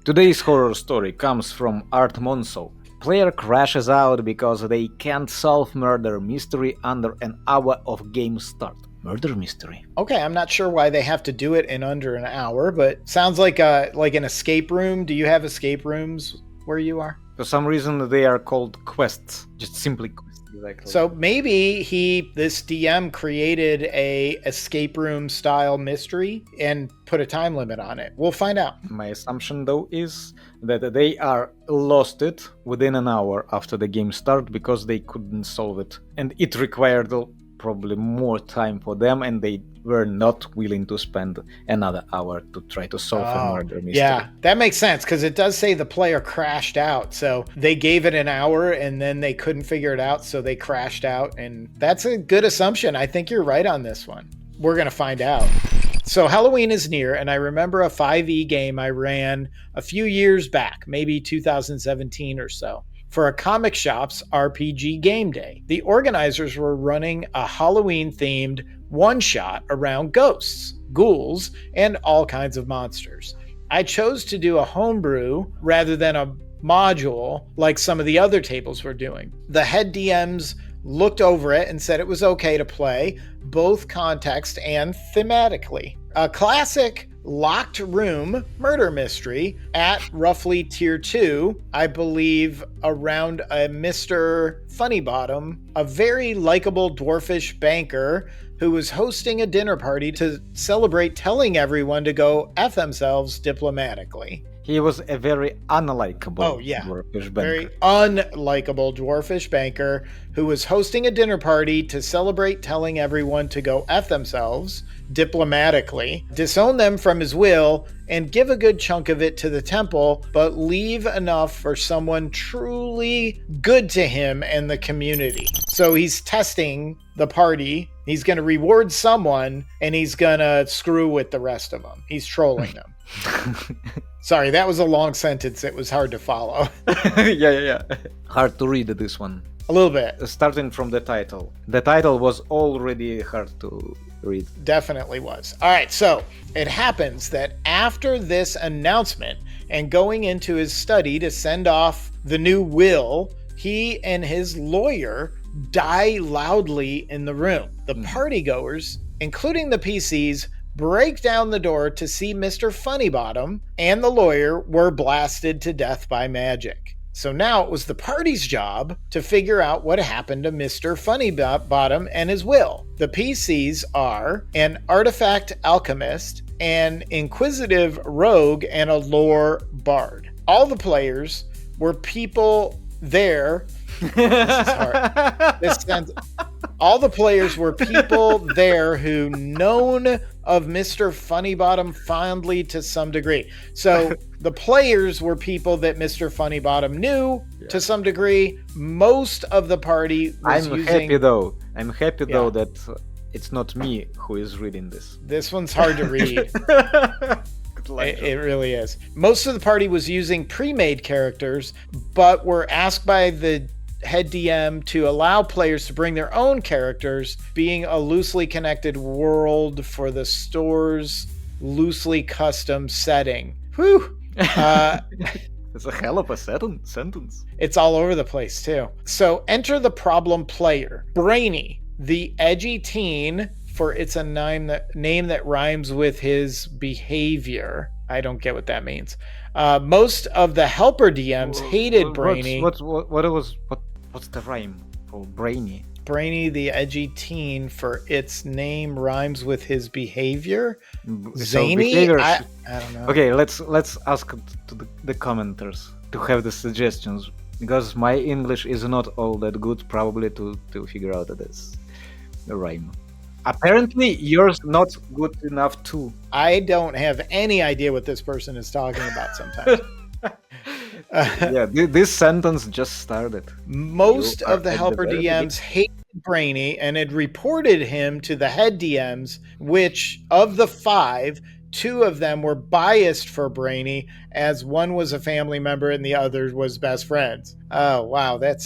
Today's horror story comes from Art Monso. Player crashes out because they can't solve murder mystery under an hour of game start. Murder mystery. Okay, I'm not sure why they have to do it in under an hour, but sounds like an escape room. Do you have escape rooms where you are? For some reason, they are called quests. Just simply quests. Exactly. So maybe this DM created a escape room style mystery and put a time limit on it. We'll find out. My assumption, though, is that they are lost it within an hour after the game start because they couldn't solve it. And it required probably more time for them, and they were not willing to spend another hour to try to solve a murder mystery. Yeah, that makes sense because it does say the player crashed out. So they gave it an hour and then they couldn't figure it out, so they crashed out. And that's a good assumption. I think you're right on this one. We're going to find out. So Halloween is near, and I remember a 5e game I ran a few years back, maybe 2017 or so, for a comic shop's RPG game day. The organizers were running a Halloween-themed one-shot around ghosts, ghouls, and all kinds of monsters. I chose to do a homebrew rather than a module like some of the other tables were doing. The head DMs looked over it and said it was okay to play, both context and thematically. A classic locked room murder mystery at roughly tier 2, I believe, around a Mr. Funnybottom, a very likable dwarfish banker who was hosting a dinner party to celebrate telling everyone to go F themselves diplomatically. He was a very unlikable dwarfish banker. Very unlikable dwarfish banker who was hosting a dinner party to celebrate telling everyone to go F themselves diplomatically, disown them from his will, and give a good chunk of it to the temple, but leave enough for someone truly good to him and the community. So he's testing the party. He's going to reward someone, and he's going to screw with the rest of them. He's trolling them. Sorry, that was a long sentence. It was hard to follow. Yeah. Hard to read this one. A little bit. Starting from the title. The title was already hard to read. Definitely was. All right, so it happens that after this announcement and going into his study to send off the new will, he and his lawyer die loudly in the room. The partygoers, including the PCs, break down the door to see Mr. Funnybottom and the lawyer were blasted to death by magic. So now it was the party's job to figure out what happened to Mr. Funnybottom and his will. The PCs are an artifact alchemist, an inquisitive rogue, and a lore bard. All the players were people there. This is hard. All the players were people there who known of Mr. Funnybottom fondly to some degree. So the players were people that Mr. Funnybottom knew to some degree. Most of the party was happy though that it's not me who is reading this. This one's hard to read. It really is. Most of the party was using pre-made characters, but were asked by the head DM to allow players to bring their own characters, being a loosely connected world for the store's loosely custom setting. Whew! It's a hell of a sentence. It's all over the place, too. So enter the problem player. Brainy, the edgy teen, for it's a name that rhymes with his behavior. I don't get what that means. Most of the helper DMs hated Brainy. What's the rhyme for Brainy? Brainy, the edgy teen, for its name rhymes with his behavior. Zany? I don't know. Okay, let's ask to the commenters to have the suggestions, because my English is not all that good probably to figure out this rhyme. Apparently yours not good enough too. I don't have any idea what this person is talking about sometimes. This sentence just started. Most of the helper DMs hated Brainy and had reported him to the head DMs, which of the 5, two of them were biased for Brainy, as one was a family member and the other was best friends. Oh, wow. That's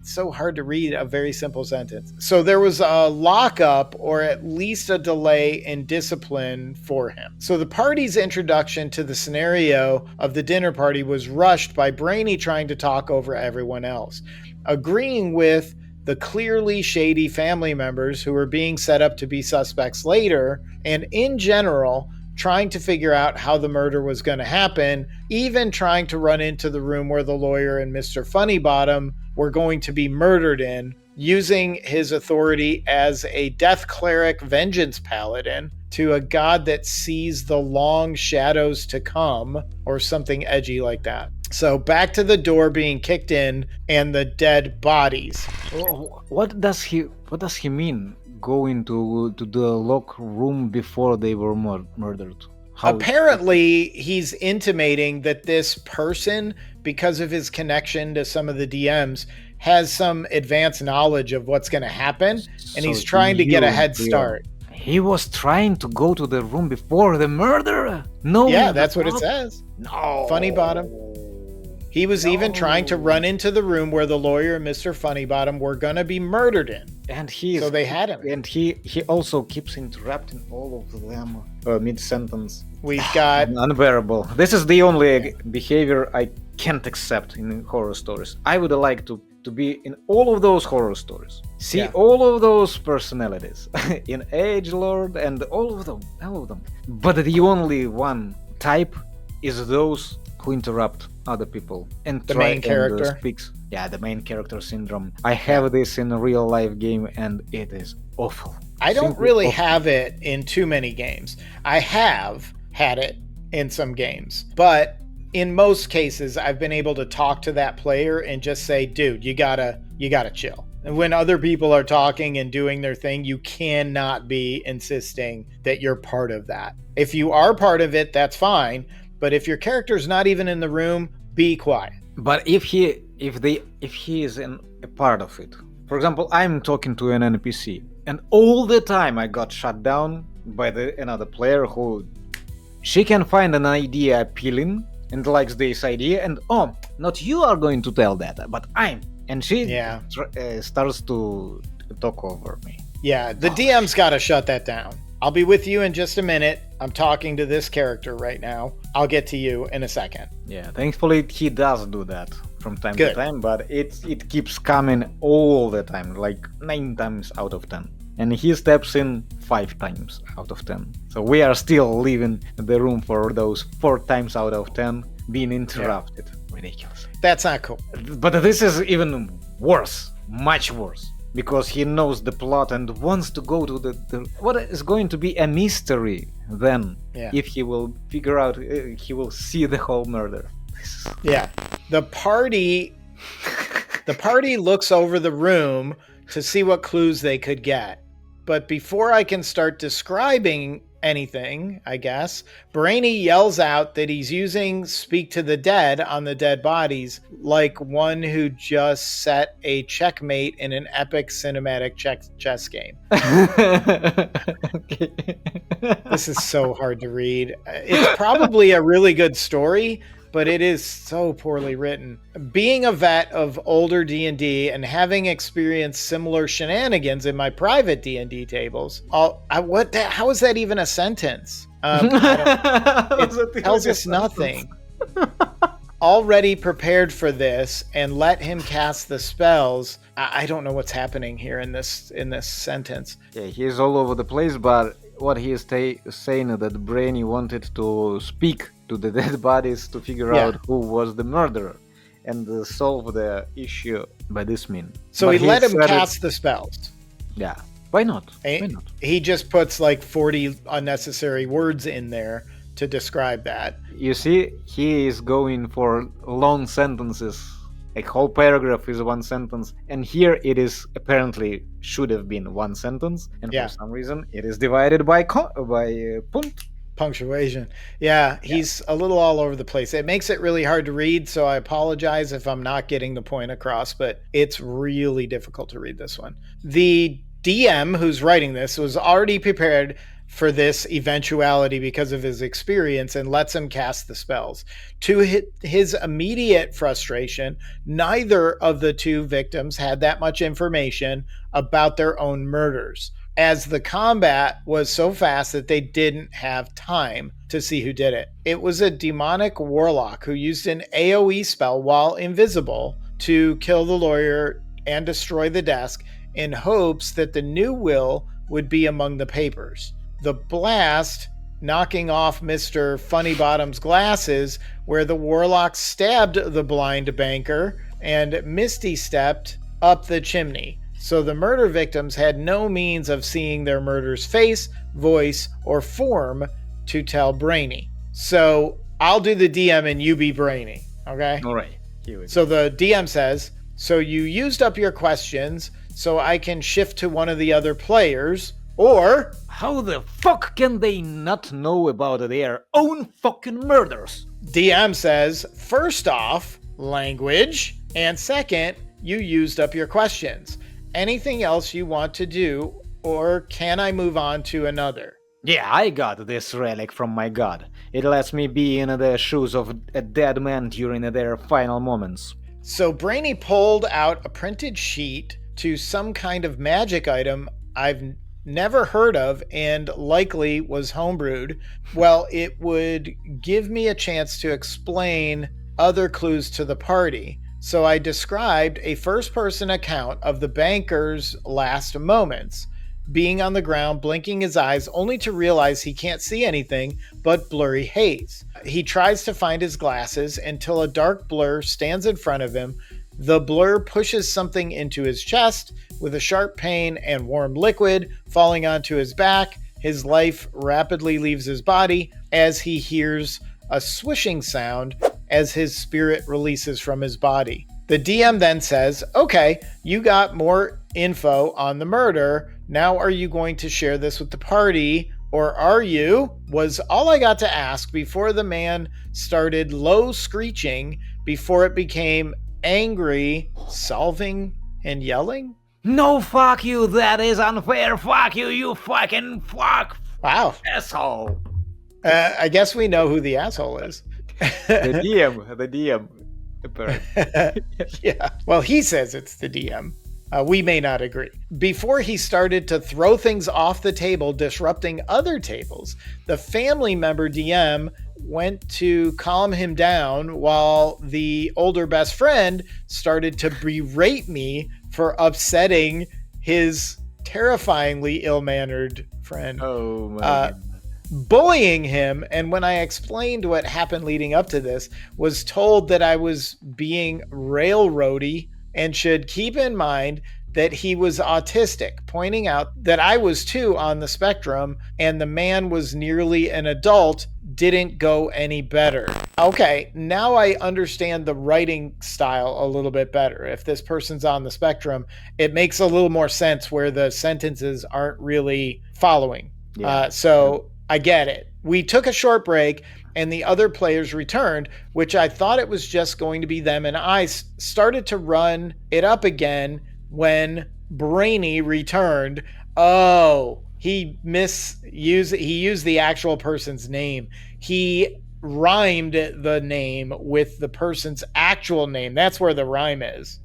so hard to read a very simple sentence. So there was a lockup or at least a delay in discipline for him. So the party's introduction to the scenario of the dinner party was rushed by Brainy trying to talk over everyone else, agreeing with the clearly shady family members who were being set up to be suspects later, and in general, trying to figure out how the murder was going to happen, even trying to run into the room where the lawyer and Mr. Funnybottom were going to be murdered in, using his authority as a death cleric vengeance paladin to a god that sees the long shadows to come, or something edgy like that. So back to the door being kicked in and the dead bodies. What does he mean? Going to the locker room before they were murdered? Apparently, he's intimating that this person, because of his connection to some of the DMs, has some advanced knowledge of what's going to happen, and he's trying to get a head start. He was trying to go to the room before the murder? No. Yeah, that's what it says. No. Funnybottom. He was even trying to run into the room where the lawyer and Mr. Funnybottom were going to be murdered in. And so they had him. And he also keeps interrupting all of them mid-sentence. We've got... Unbearable. This is the only behavior I can't accept in horror stories. I would like to be in all of those horror stories. See all of those personalities in Agelord and all of them. But the only one type is those who interrupt other people and the main character speaks. Yeah, the main character syndrome. I have this in a real life game and it is awful. I don't really have it in too many games. I have had it in some games, but in most cases I've been able to talk to that player and just say, dude, you gotta chill. And when other people are talking and doing their thing, you cannot be insisting that you're part of that. If you are part of it, that's fine. But if your character's not even in the room, be quiet. But if he is a part of it, for example, I'm talking to an NPC, and all the time I got shut down by another player who she can find an idea appealing and likes this idea, and not you are going to tell that, but I'm, and she starts to talk over me. Yeah, the DM's got to shut that down. I'll be with you in just a minute. I'm talking to this character right now. I'll get to you in a second. Yeah, thankfully he does do that from time to time, but it keeps coming all the time, like 9 times out of 10. And he steps in 5 times out of 10. So we are still leaving the room for those 4 times out of 10 being interrupted. Yeah. Ridiculous. That's not cool. But this is even worse, much worse. Because he knows the plot and wants to go to the what is going to be a mystery then if he will figure out, he will see the whole murder. Yeah, the party looks over the room to see what clues they could get. But before I can start describing anything, I guess, Brainy yells out that he's using Speak to the Dead on the dead bodies like one who just set a checkmate in an epic cinematic chess game. This is so hard to read. It's probably a really good story, but it is so poorly written. Being a vet of older D&D and having experienced similar shenanigans in my private D&D tables, how is that even a sentence? It tells us nothing. Already prepared for this and let him cast the spells. I don't know what's happening here in this sentence. Yeah, he's all over the place, but what he is saying that Brainy wanted to speak to the dead bodies to figure out who was the murderer and solve the issue by this means. So he let him cast the spells. Yeah. Why not? Why not? He just puts like 40 unnecessary words in there to describe that. You see, he is going for long sentences. A whole paragraph is one sentence, and here it is apparently should have been one sentence, and for some reason it is divided by punctuation. Yeah, he's a little all over the place. It makes it really hard to read, so I apologize if I'm not getting the point across, but it's really difficult to read this one. The DM who's writing this was already prepared for this eventuality because of his experience and lets him cast the spells. To his immediate frustration, neither of the two victims had that much information about their own murders, as the combat was so fast that they didn't have time to see who did it. It was a demonic warlock who used an AoE spell while invisible to kill the lawyer and destroy the desk in hopes that the new will would be among the papers. The blast knocking off Mr. Funnybottom's glasses, where the warlock stabbed the blind banker and Misty stepped up the chimney. So the murder victims had no means of seeing their murderer's face, voice, or form to tell Brainy. So I'll do the DM and you be Brainy, okay? All right. So the DM says, so you used up your questions, so I can shift to one of the other players, or... How the fuck can they not know about their own fucking murders? DM says, first off, language, and second, you used up your questions. Anything else you want to do, or can I move on to another? Yeah, I got this relic from my god. It lets me be in the shoes of a dead man during their final moments. So Brainy pulled out a printed sheet to some kind of magic item I've never heard of and likely was homebrewed. Well, it would give me a chance to explain other clues to the party. So I described a first-person account of the banker's last moments, being on the ground, blinking his eyes, only to realize he can't see anything but blurry haze. He tries to find his glasses until a dark blur stands in front of him. The blur pushes something into his chest with a sharp pain and warm liquid falling onto his back. His life rapidly leaves his body as he hears a swishing sound as his spirit releases from his body. The DM then says, okay, you got more info on the murder. Now are you going to share this with the party, or are you? Was all I got to ask before the man started low screeching before it became angry, solving, and yelling? No, fuck you, that is unfair, fuck you, you fucking fuck. Wow. Asshole. I guess we know who the asshole is. The DM. Apparently. Yeah. Well, he says it's the DM. We may not agree. Before he started to throw things off the table, disrupting other tables, the family member DM went to calm him down while the older best friend started to berate me for upsetting his terrifyingly ill-mannered friend. Oh, my God. Bullying him, and when I explained what happened leading up to this, was told that I was being railroady and should keep in mind that he was autistic, pointing out that I was too on the spectrum and the man was nearly an adult didn't go any better. Okay, now I understand the writing style a little bit better. If this person's on the spectrum, it makes a little more sense where the sentences aren't really following. Yeah. I get it. We took a short break and the other players returned, which I thought it was just going to be them, and I started to run it up again when Brainy returned. Oh, he used the actual person's name. He rhymed the name with the person's actual name. That's where the rhyme is.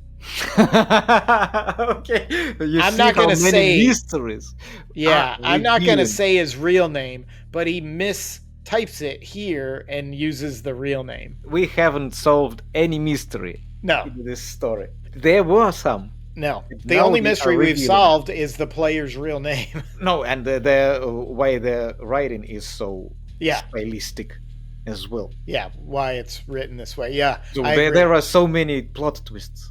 Okay. I'm not going to say mysteries. Yeah, I'm not going to say his real name, but he mistypes it here and uses the real name. We haven't solved any mystery in this story. There were some. No, the only mystery we've solved is the player's real name. No, and the why the writing is so stylistic as well. Yeah, why it's written this way. Yeah, so there are so many plot twists.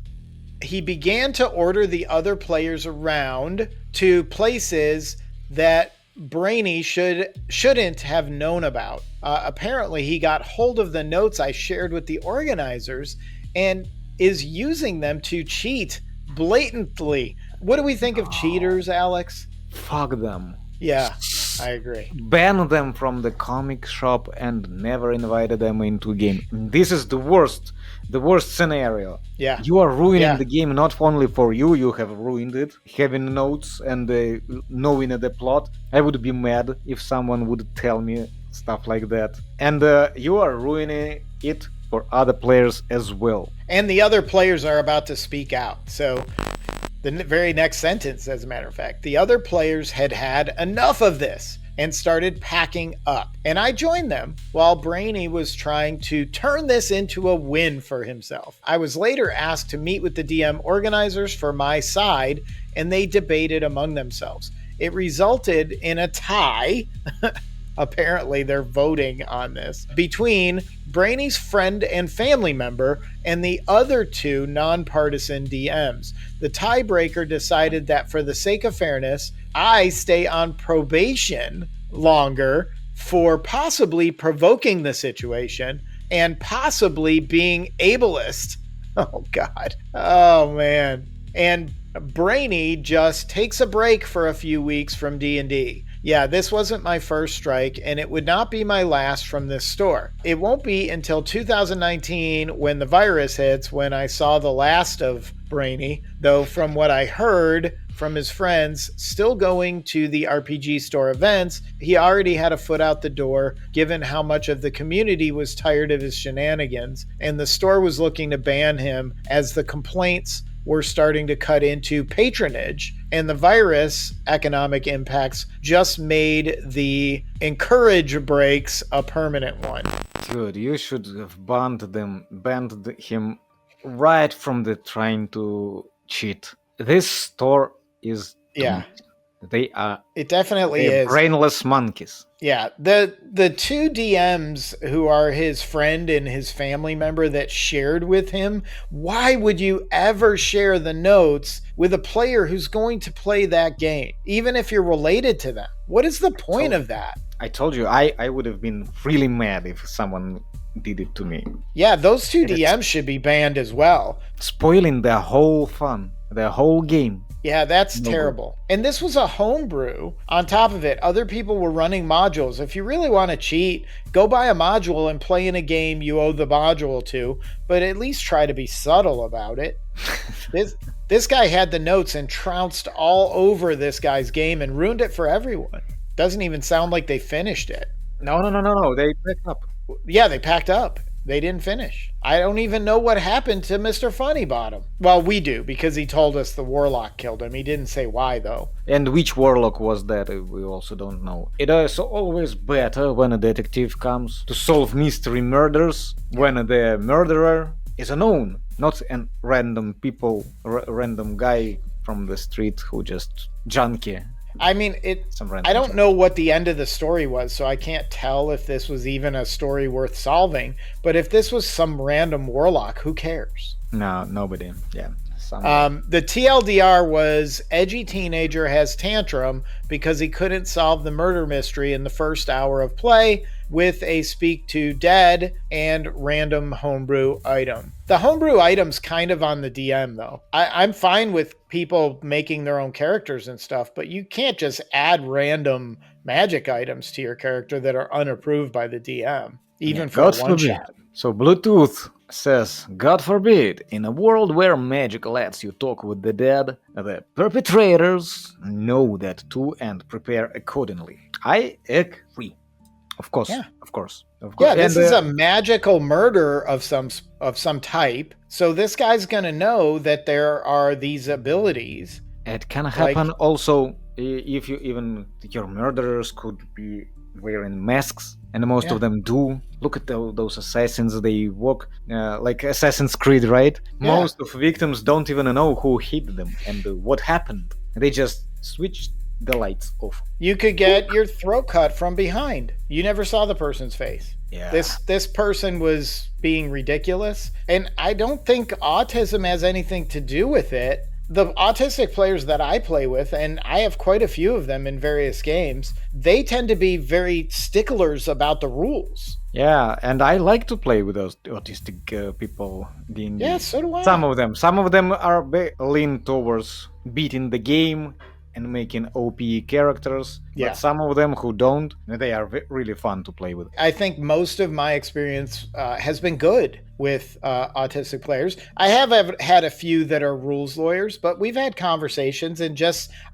He began to order the other players around to places that Brainy shouldn't have known about. Apparently, he got hold of the notes I shared with the organizers and is using them to cheat blatantly. What do we think of cheaters, Alex? Fuck them. Yeah. I agree. ban them from the comic shop and never invited them into game. This is the worst scenario. Yeah. You are ruining Yeah. the game not only for you, you have ruined it. Having notes and knowing the plot, I would be mad if someone would tell me stuff like that. And you are ruining it for other players as well. And the other players are about to speak out. So the very next sentence, as a matter of fact, the other players had had enough of this and started packing up. And I joined them while Brainy was trying to turn this into a win for himself. I was later asked to meet with the DM organizers for my side, and they debated among themselves. It resulted in a tie. Apparently, they're voting on this between Brainy's friend and family member and the other two nonpartisan DMs. The tiebreaker decided that for the sake of fairness, I stay on probation longer for possibly provoking the situation and possibly being ableist. Oh, God. Oh, man. And Brainy just takes a break for a few weeks from D&D. Yeah, this wasn't my first strike, and it would not be my last from this store. It won't be until 2019 when the virus hits when I saw the last of Brainy, though from what I heard from his friends still going to the RPG store events, he already had a foot out the door given how much of the community was tired of his shenanigans, and the store was looking to ban him as the complaints were starting to cut into patronage, and the virus economic impacts just made the encourage breaks a permanent one. Dude, you should have banned him right from the trying to cheat. This store is Yeah. It definitely is. Brainless monkeys. Yeah, the two DMs who are his friend and his family member that shared with him, why would you ever share the notes with a player who's going to play that game, even if you're related to them? What is the point of that? I told you, I would have been really mad if someone did it to me. Yeah, those two DMs should be banned as well. Spoiling the whole fun, the whole game. Yeah, that's terrible. And this was a homebrew. On top of it, other people were running modules. If you really want to cheat, go buy a module and play in a game you owe the module to, but at least try to be subtle about it. This guy had the notes and trounced all over this guy's game and ruined it for everyone. Doesn't even sound like they finished it. No. They packed up. Yeah, they packed up. They didn't finish. I don't even know what happened to Mr. Funny Bottom. Well, we do, because he told us the warlock killed him. He didn't say why, though. And which warlock was that? We also don't know. It is always better when a detective comes to solve mystery murders when the murderer is unknown, not a random random guy from the street who just junkie. I mean, I don't know what the end of the story was, so I can't tell if this was even a story worth solving. But if this was some random warlock, who cares? No, nobody. Yeah. The TLDR was edgy teenager has tantrum because he couldn't solve the murder mystery in the first hour of play with a speak to dead and random homebrew item. The homebrew item's kind of on the DM, though. I'm fine with people making their own characters and stuff, but you can't just add random magic items to your character that are unapproved by the DM, even for a one-shot. So Bluetooth says, God forbid, in a world where magic lets you talk with the dead, the perpetrators know that too and prepare accordingly. I agree. Of course, yeah. Of course. Yeah, this is a magical murder of some type. So this guy's gonna know that there are these abilities. It can happen also if your murderers could be wearing masks, and most of them do. Look at those assassins. They walk like Assassin's Creed, right? Yeah. Most of victims don't even know who hit them and what happened. They just switched the lights off. You could get your throat cut from behind. You never saw the person's face. Yeah. This person was being ridiculous, and I don't think autism has anything to do with it. The autistic players that I play with, and I have quite a few of them in various games, they tend to be very sticklers about the rules. Yeah, and I like to play with those autistic people. Yeah, so do I. Some of them are lean towards beating the game and making OP characters, Yeah. but some of them who don't, they are really fun to play with. I think most of my experience has been good with autistic players. I have had a few that are rules lawyers, but we've had conversations and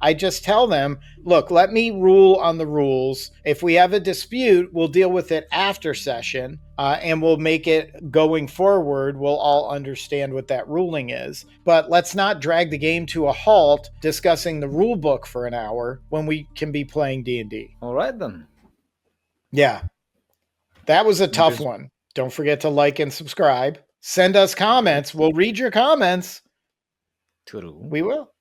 I just tell them, look, let me rule on the rules. If we have a dispute, we'll deal with it after session, and we'll make it going forward. We'll all understand what that ruling is. But let's not drag the game to a halt discussing the rule book for an hour when we can be playing D&D. All right then. Yeah. That was a tough one. Don't forget to like and subscribe. Send us comments. We'll read your comments. True. We will.